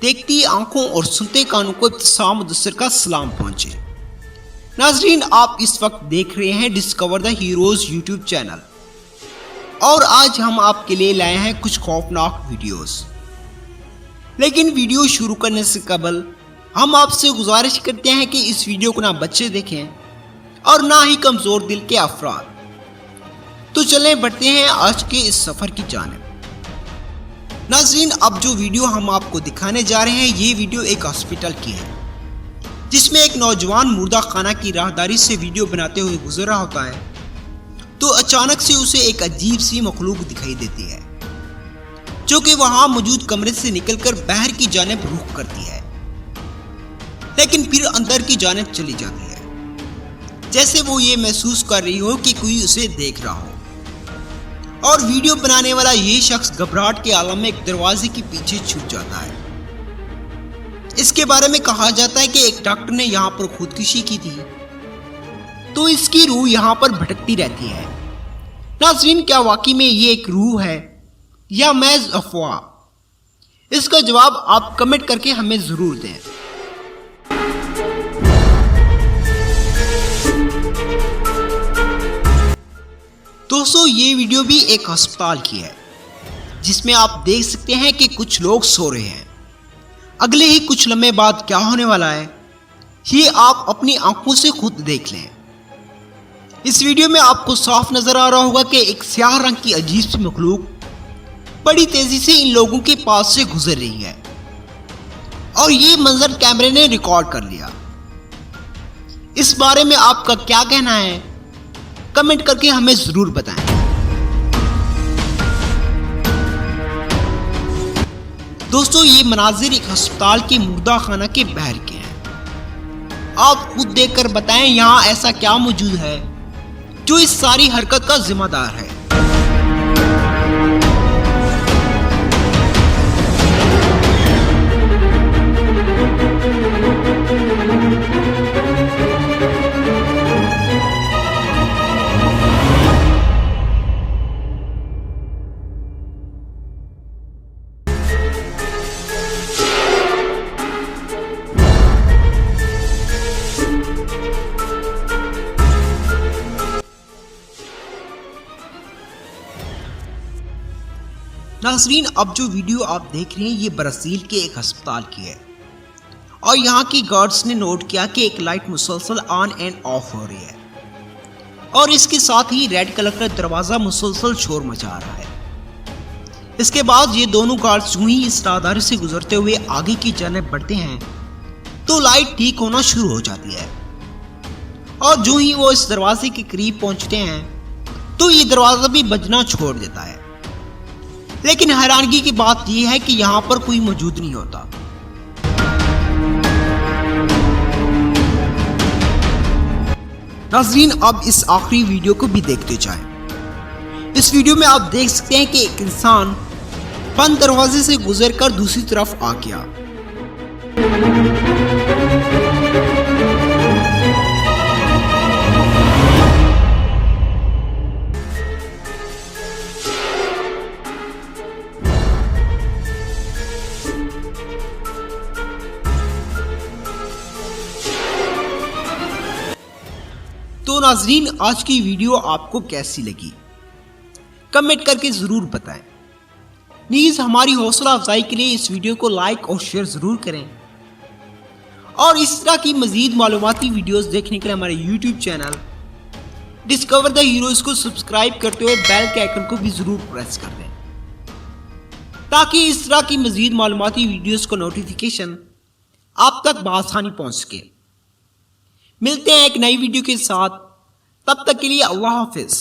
देखती आंखों और सुनते कानों को इब्तिसाम मुदस्सिर का सलाम पहुंचे। नाजरीन, आप इस वक्त देख रहे हैं discover the heroes YouTube channel और आज हम आपके लिए लाए हैं कुछ खौफनाक वीडियोस। लेकिन वीडियो शुरू करने से कबल हम आपसे गुजारिश करते हैं कि इस वीडियो को ना बच्चे देखें और ना ही कमजोर दिल के अफराद। तो चलें बढ़ते हैं आज के इस सफर की जानिब। नाज़रीन, अब जो वीडियो हम आपको दिखाने जा रहे हैं ये वीडियो एक हॉस्पिटल की है जिसमें एक नौजवान मुर्दा खाना की राहदारी से वीडियो बनाते हुए गुजर रहा होता है तो अचानक से उसे एक अजीब सी मखलूक दिखाई देती है जो कि वहां मौजूद कमरे से निकलकर बाहर की जानिब रुख करती है, लेकिन फिर अंदर की जानिब चली जाती है जैसे वो ये महसूस कर रही हो कि कोई उसे देख रहा हो। और वीडियो बनाने वाला ये शख्स घबराहट के आलम में एक दरवाजे के पीछे छुप जाता है। इसके बारे में कहा जाता है कि एक डॉक्टर ने यहाँ पर खुदकुशी की थी तो इसकी रूह यहाँ पर भटकती रहती है। नाज़रीन, क्या वाकई में ये एक रूह है या महज अफवाह? इसका जवाब आप कमेंट करके हमें जरूर दें। दोस्तों, ये वीडियो भी एक अस्पताल की है जिसमें आप देख सकते हैं कि कुछ लोग सो रहे हैं। अगले ही कुछ लम्हे बाद क्या होने वाला है ये आप अपनी आंखों से खुद देख लें। इस वीडियो में आपको साफ नजर आ रहा होगा कि एक स्याह रंग की अजीब सी मखलूक बड़ी तेजी से इन लोगों के पास से गुजर रही है और ये मंजर कैमरे ने रिकॉर्ड कर लिया। इस बारे में आपका क्या कहना है कमेंट करके हमें जरूर बताएं। दोस्तों, ये मनाजिर एक अस्पताल के मुर्दा खाना के बाहर के हैं। आप खुद देखकर बताएं यहाँ ऐसा क्या मौजूद है जो इस सारी हरकत का जिम्मेदार है। नाज़रीन, अब जो वीडियो आप देख रहे हैं ये ब्राज़ील के एक अस्पताल की है और यहाँ की गार्ड्स ने नोट किया कि एक लाइट मुसलसल ऑन एंड ऑफ हो रही है और इसके साथ ही रेड कलर का दरवाज़ा मुसलसल शोर मचा रहा है। इसके बाद ये दोनों गार्ड्स यूं ही इस राहदारी से गुजरते हुए आगे की जानिब बढ़ते हैं तो लाइट ठीक होना शुरू हो जाती है और जो ही वो इस दरवाजे के करीब पहुंचते हैं तो ये दरवाज़ा भी बजना छोड़ देता है। लेकिन हैरानगी की बात यह है कि यहाँ पर कोई मौजूद नहीं होता। नाज़रीन, अब इस आखिरी वीडियो को भी देखते जाएं। इस वीडियो में आप देख सकते हैं कि एक इंसान बंद दरवाजे से गुजरकर दूसरी तरफ आ गया। तो नाज़रीन, आज की वीडियो आपको कैसी लगी कमेंट करके ज़रूर बताएं। प्लीज़ हमारी हौसला अफजाई के लिए इस वीडियो को लाइक और शेयर ज़रूर करें और इस तरह की मज़ीद मालूमाती वीडियोस देखने के लिए हमारे YouTube channel discover the heroes को सब्सक्राइब करते हुए बेल के आइकन को भी ज़रूर प्रेस कर दें ताकि इस तरह की मज़ीद मालूमाती वीडियोस को नोटिफिकेशन आप तक बआसानी पहुँच सके। मिलते हैं एक नई वीडियो के साथ, तब तक के लिए अल्लाह हाफिज़।